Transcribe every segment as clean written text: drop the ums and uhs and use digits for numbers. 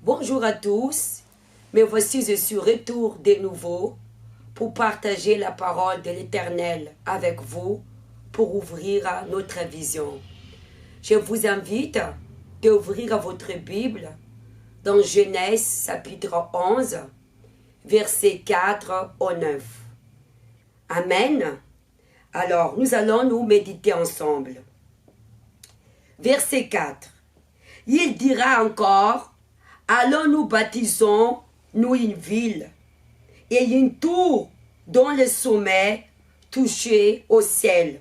Bonjour à tous, mais voici je suis retour de nouveau pour partager la parole de l'Éternel avec vous pour ouvrir notre vision. Je vous invite d'ouvrir votre Bible dans Genèse chapitre 11, versets 4 au 9. Amen. Alors, nous allons nous méditer ensemble. Verset 4. Il dira encore, allons nous bâtissons nous une ville et une tour dont le sommet touché au ciel.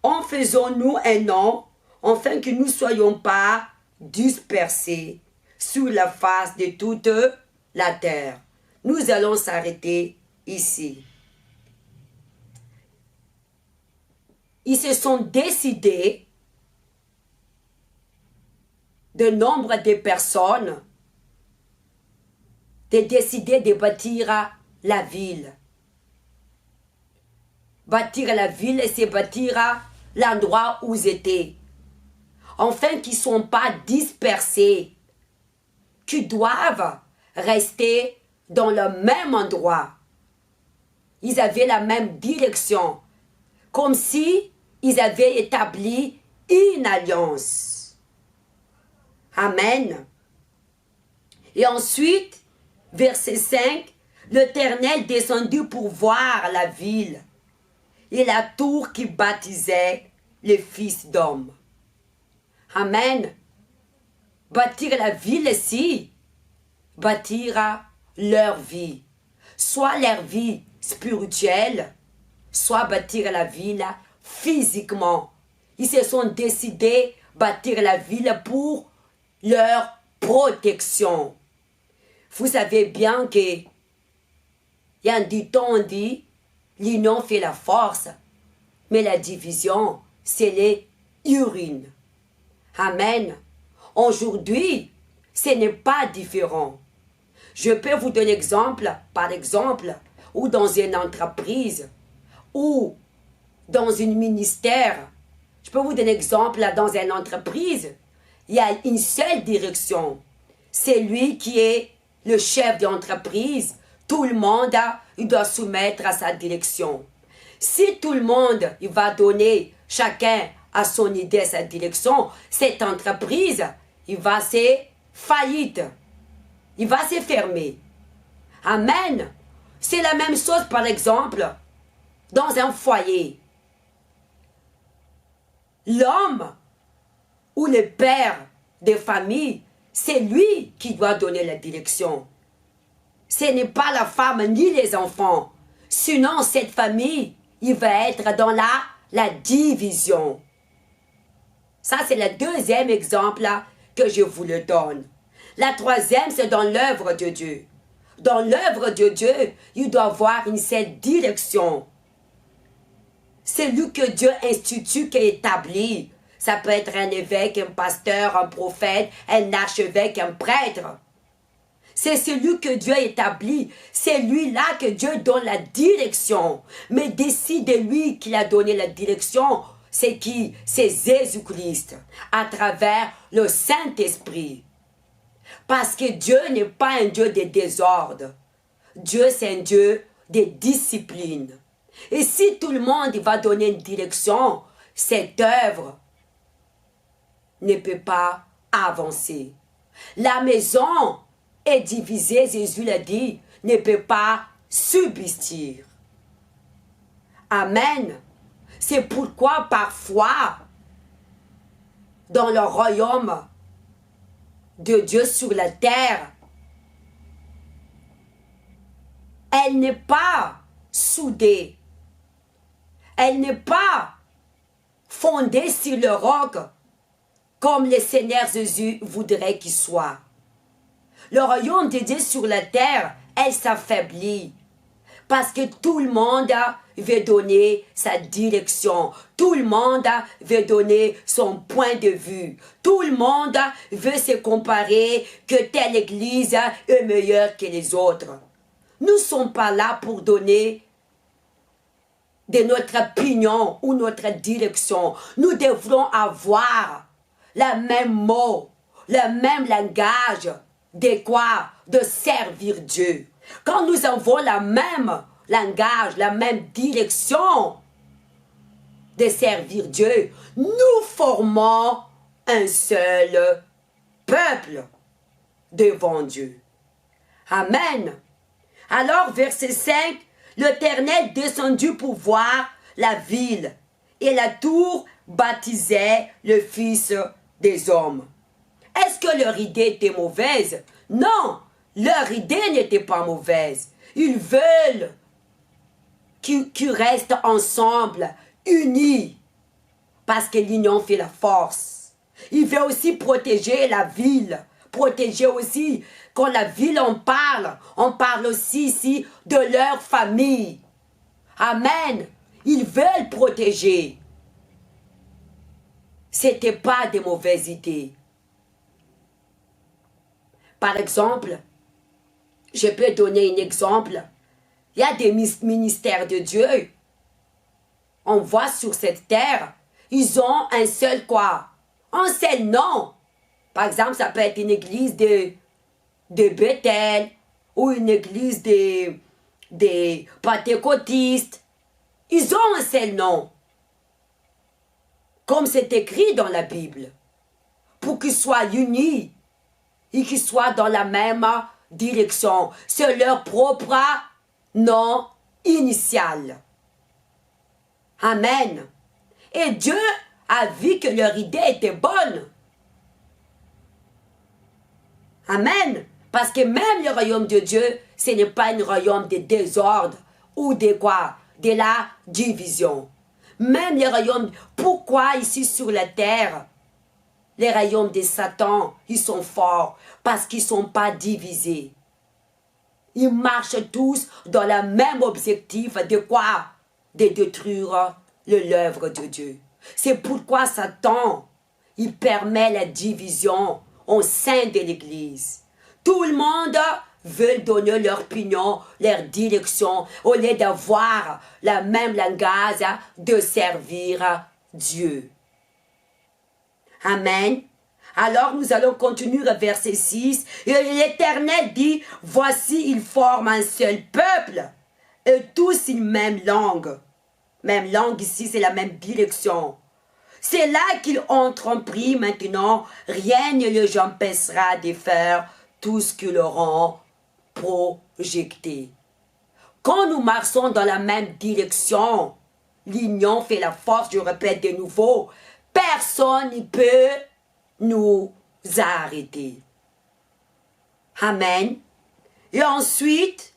En faisons-nous un nom, afin que nous ne soyons pas dispersés sur la face de toute la terre. Nous allons s'arrêter ici. Ils se sont décidés, de nombre de personnes, de décider de bâtir la ville. Bâtir la ville, c'est bâtir l'endroit où ils étaient. Afin qu'ils ne sont pas dispersés, qu'ils doivent rester dans le même endroit. Ils avaient la même direction, comme si ils avaient établi une alliance. Amen. Et ensuite, verset 5, l'Éternel descendit pour voir la ville et la tour qui baptisait les fils d'hommes. Amen. Bâtir la ville ici, bâtir leur vie, soit leur vie spirituelle, soit bâtir la ville physiquement. Ils se sont décidés bâtir la ville pour leur protection. Vous savez bien que il y a un dicton, on dit, l'union fait la force, mais la division, c'est les urines. Amen. Aujourd'hui, ce n'est pas différent. Je peux vous donner exemple, par exemple, ou dans une entreprise, ou dans un ministère. Je peux vous donner exemple dans une entreprise. Il y a une seule direction. C'est lui qui est le chef de l'entreprise. Tout le monde il doit soumettre à sa direction. Si tout le monde il va donner chacun à son idée, à sa direction, cette entreprise, il va se faillite. Il va se fermer. Amen. C'est la même chose, par exemple, dans un foyer. L'homme ou le père de famille, c'est lui qui doit donner la direction. Ce n'est pas la femme ni les enfants. Sinon, cette famille, il va être dans la division. Ça, c'est le deuxième exemple que je vous le donne. La troisième, c'est dans l'œuvre de Dieu. Dans l'œuvre de Dieu, il doit avoir une seule direction. C'est lui que Dieu institue, qui est établi. Ça peut être un évêque, un pasteur, un prophète, un archevêque, un prêtre. C'est celui que Dieu établit. C'est lui-là que Dieu donne la direction. Mais décide de lui qu'il a donné la direction. C'est qui? C'est Jésus-Christ, à travers le Saint-Esprit. Parce que Dieu n'est pas un Dieu de désordre. Dieu, c'est un Dieu de discipline. Et si tout le monde va donner une direction, cette œuvre ne peut pas avancer. La maison est divisée, Jésus l'a dit, ne peut pas subsistir. Amen. C'est pourquoi parfois, dans le royaume de Dieu sur la terre, elle n'est pas soudée. Elle n'est pas fondée sur le roc comme le Seigneur Jésus voudrait qu'il soit. Le royaume de Dieu sur la terre, elle s'affaiblit. Parce que tout le monde veut donner sa direction. Tout le monde veut donner son point de vue. Tout le monde veut se comparer que telle église est meilleure que les autres. Nous ne sommes pas là pour donner de notre opinion ou notre direction. Nous devrons avoir le même mot, le même langage de quoi? De servir Dieu. Quand nous avons la même langage, la même direction de servir Dieu, nous formons un seul peuple devant Dieu. Amen. Alors, verset 5, l'Éternel descendit pour voir la ville, et la tour baptisait le Fils des hommes. Est-ce que leur idée était mauvaise? Non, leur idée n'était pas mauvaise. Ils veulent qu'ils restent ensemble, unis, parce que l'union fait la force. Ils veulent aussi protéger la ville, protéger aussi, quand la ville on parle aussi ici de leur famille. Amen. Ils veulent protéger. Ce n'était pas de mauvaises idées. Par exemple, je peux donner un exemple. Il y a des ministères de Dieu. On voit sur cette terre, ils ont un seul quoi? Un seul nom. Par exemple, ça peut être une église de Bethel ou une église des pentecôtistes. Ils ont un seul nom. Comme c'est écrit dans la Bible. Pour qu'ils soient unis et qu'ils soient dans la même direction. C'est leur propre nom initial. Amen. Et Dieu a vu que leur idée était bonne. Amen. Parce que même le royaume de Dieu, ce n'est pas un royaume de désordre ou de quoi? De la division. Même les royaumes, pourquoi ici sur la terre, les royaumes de Satan, ils sont forts? Parce qu'ils ne sont pas divisés. Ils marchent tous dans le même objectif de quoi? De détruire l'œuvre de Dieu. C'est pourquoi Satan, il permet la division au sein de l'Église. Tout le monde veut donner leur opinion, leur direction, au lieu d'avoir le même langage de servir Dieu. Amen. Alors nous allons continuer au verset 6. Et l'Éternel dit, voici ils forment un seul peuple, et tous une même langue. Même langue ici, c'est la même direction. C'est là qu'ils ont entrepris maintenant, rien ne les empêchera de faire tout ce qu'ils auront projeté. Quand nous marchons dans la même direction, l'union fait la force, je répète de nouveau, personne ne peut nous arrêter. Amen. Et ensuite,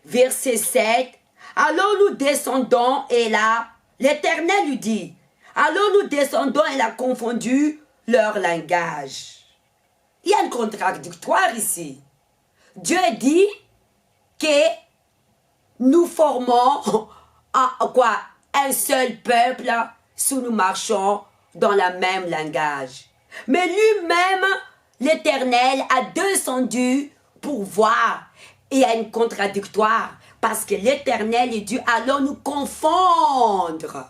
verset 7, alors nous descendons et là, l'Éternel lui dit, alors nous descendons et a confondu leur langage. Il y a une contradictoire ici. Dieu dit que nous formons un seul peuple si nous marchons dans le même langage. Mais lui-même, l'Éternel a descendu pour voir. Il y a une contradictoire. Parce que l'Éternel est Dieu, alors nous confondre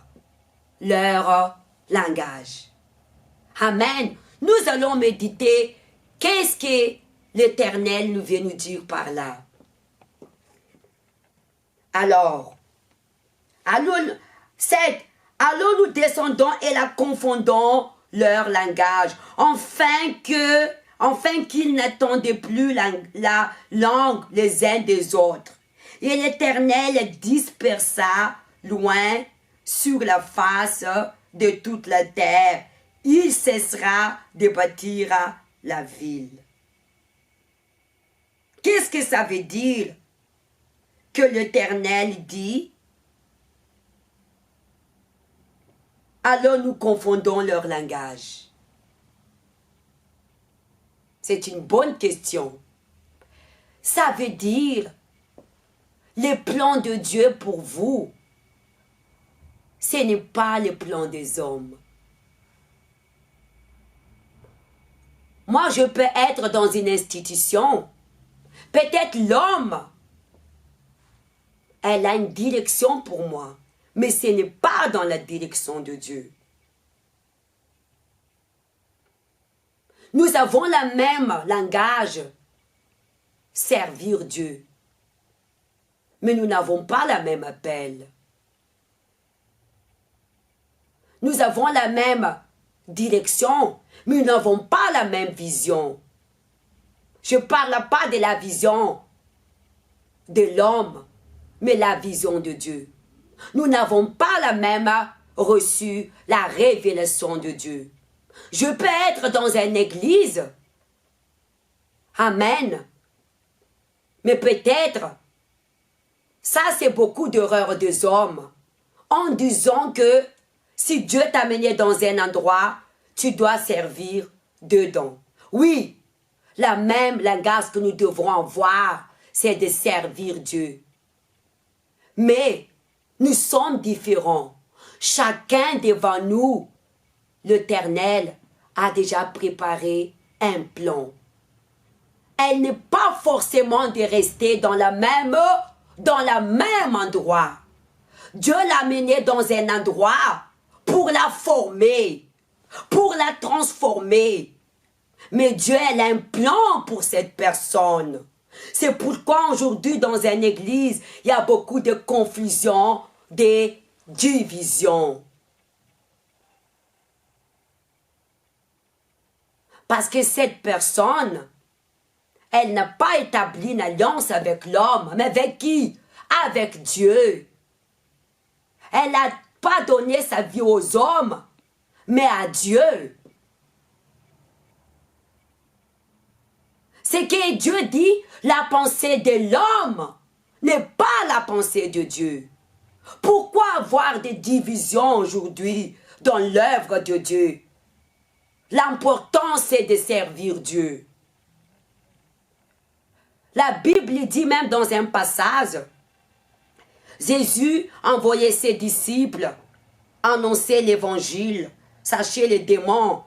leur langage. Amen. Nous allons méditer qu'est-ce que l'Éternel nous vient nous dire par là. Alors nous descendons et la confondons leur langage, afin qu'ils n'attendaient plus la langue les uns des autres. Et l'Éternel dispersa loin sur la face de toute la terre. Il cessera de bâtir la ville. Qu'est-ce que ça veut dire que l'Éternel dit? Alors nous confondons leur langage. C'est une bonne question. Ça veut dire les plans de Dieu pour vous, ce n'est pas le plan des hommes. Moi, je peux être dans une institution. Peut-être l'homme, elle a une direction pour moi, mais ce n'est pas dans la direction de Dieu. Nous avons le même langage, servir Dieu. Mais nous n'avons pas le même appel. Nous avons la même direction, mais nous n'avons pas la même vision. Je ne parle pas de la vision de l'homme, mais la vision de Dieu. Nous n'avons pas la même reçu la révélation de Dieu. Je peux être dans une église, amen, mais peut-être, ça c'est beaucoup d'erreurs des hommes, en disant que si Dieu t'a mené dans un endroit, tu dois servir dedans. Oui, la même langage que nous devrons avoir, c'est de servir Dieu. Mais nous sommes différents. Chacun devant nous, l'Éternel a déjà préparé un plan. Elle n'est pas forcément de rester dans le même endroit. Dieu l'a menée dans un endroit pour la former, pour la transformer. Mais Dieu a un plan pour cette personne. C'est pourquoi aujourd'hui dans une église, il y a beaucoup de confusion, de division. Parce que cette personne, elle n'a pas établi une alliance avec l'homme, mais avec qui? Avec Dieu. Elle n'a pas donné sa vie aux hommes, mais à Dieu. C'est que Dieu dit, la pensée de l'homme n'est pas la pensée de Dieu. Pourquoi avoir des divisions aujourd'hui dans l'œuvre de Dieu? L'important, c'est de servir Dieu. La Bible dit même dans un passage, Jésus envoyait ses disciples annoncer l'évangile, sachez les démons.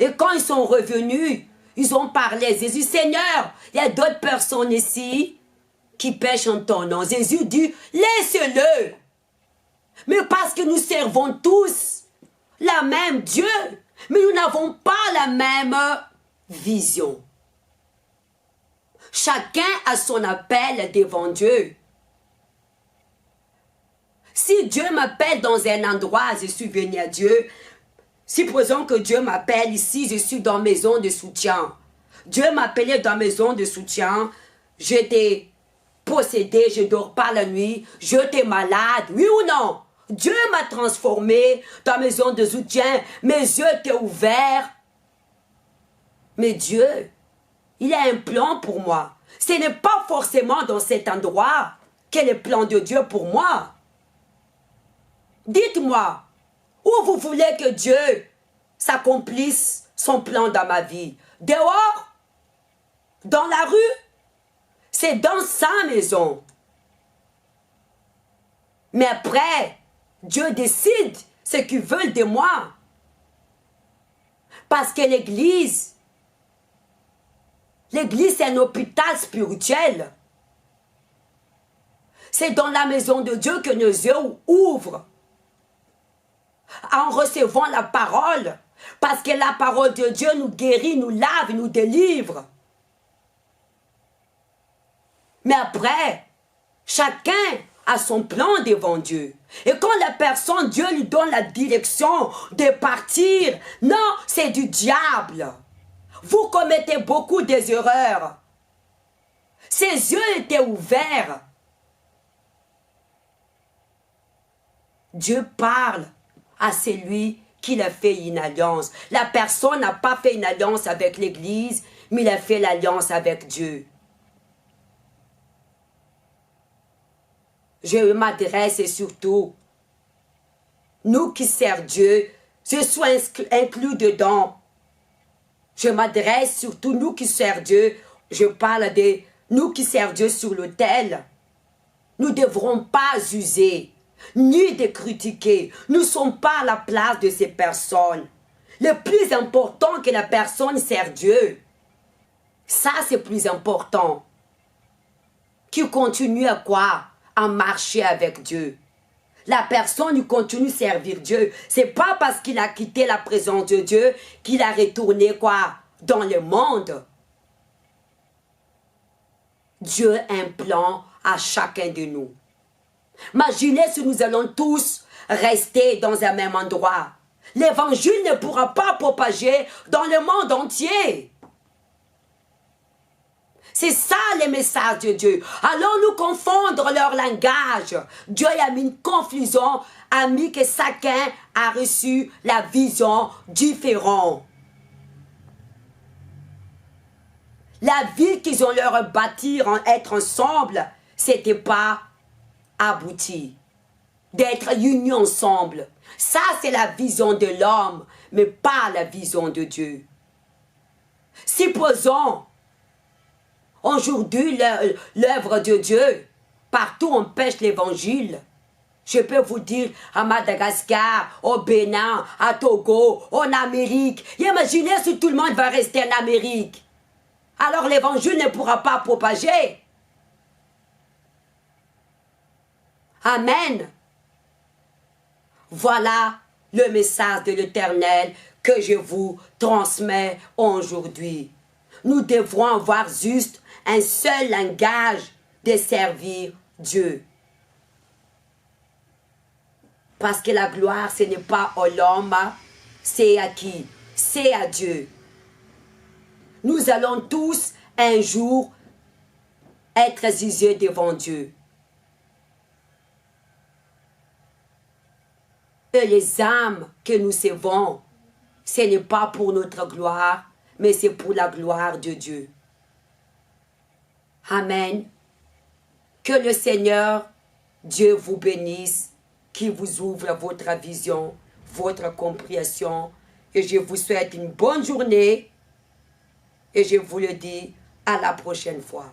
Et quand ils sont revenus, ils ont parlé. Jésus, Seigneur, il y a d'autres personnes ici qui pêchent en ton nom. Jésus dit, laisse-le. Mais parce que nous servons tous la même Dieu, mais nous n'avons pas la même vision. Chacun a son appel devant Dieu. Si Dieu m'appelle dans un endroit, je suis venu à Dieu. Supposons que Dieu m'appelle ici, je suis dans maison de soutien. Dieu m'appelait dans maison de soutien. J'étais possédé, je ne dors pas la nuit. J'étais malade, oui ou non? Dieu m'a transformé dans maison de soutien. Mes yeux étaient ouverts. Mais Dieu, il a un plan pour moi. Ce n'est pas forcément dans cet endroit qu'est le plan de Dieu pour moi. Dites-moi, où vous voulez que Dieu s'accomplisse son plan dans ma vie? Dehors? Dans la rue? C'est dans sa maison. Mais après, Dieu décide ce qu'il veut de moi. Parce que l'église, c'est un hôpital spirituel. C'est dans la maison de Dieu que nos yeux ouvrent. En recevant la parole. Parce que la parole de Dieu nous guérit, nous lave, nous délivre. Mais après, chacun a son plan devant Dieu. Et quand la personne, Dieu lui donne la direction de partir, non, c'est du diable. Vous commettez beaucoup d'erreurs. Ses yeux étaient ouverts. Dieu parle à celui qui a fait une alliance. La personne n'a pas fait une alliance avec l'Église, mais il a fait l'alliance avec Dieu. Je m'adresse surtout, nous qui servons Dieu, je suis inclus dedans. Je m'adresse surtout, nous qui servons Dieu, je parle de nous qui servons Dieu sur l'autel. Nous ne devrons pas user, ni de critiquer. Nous ne sommes pas à la place de ces personnes. Le plus important que la personne sert Dieu. Ça, c'est plus important. Qui continue à quoi? À marcher avec Dieu. La personne continue à servir Dieu. C'est pas parce qu'il a quitté la présence de Dieu qu'il a retourné quoi? dans le monde. Dieu a un plan à chacun de nous. Imaginez si nous allons tous rester dans un même endroit. L'évangile ne pourra pas propager dans le monde entier. C'est ça le message de Dieu. Allons-nous confondre leur langage? Dieu a mis une confusion, a mis que chacun a reçu la vision différente. La ville qu'ils ont leur bâtir, être ensemble, c'était pas abouti. D'être unis ensemble. Ça, c'est la vision de l'homme, mais pas la vision de Dieu. Supposons, aujourd'hui, l'œuvre de Dieu, partout on pêche l'évangile. Je peux vous dire, à Madagascar, au Bénin, à Togo, en Amérique. Imaginez si tout le monde va rester en Amérique. Alors l'évangile ne pourra pas propager. Amen. Voilà le message de l'Éternel que je vous transmets aujourd'hui. Nous devrons avoir juste un seul langage de servir Dieu. Parce que la gloire, ce n'est pas à l'homme, c'est à qui? C'est à Dieu. Nous allons tous un jour être jugés devant Dieu. Et les âmes que nous servons, ce n'est pas pour notre gloire, mais c'est pour la gloire de Dieu. Amen. Que le Seigneur, Dieu vous bénisse, qu'il vous ouvre votre vision, votre compréhension. Et je vous souhaite une bonne journée. Et je vous le dis, à la prochaine fois.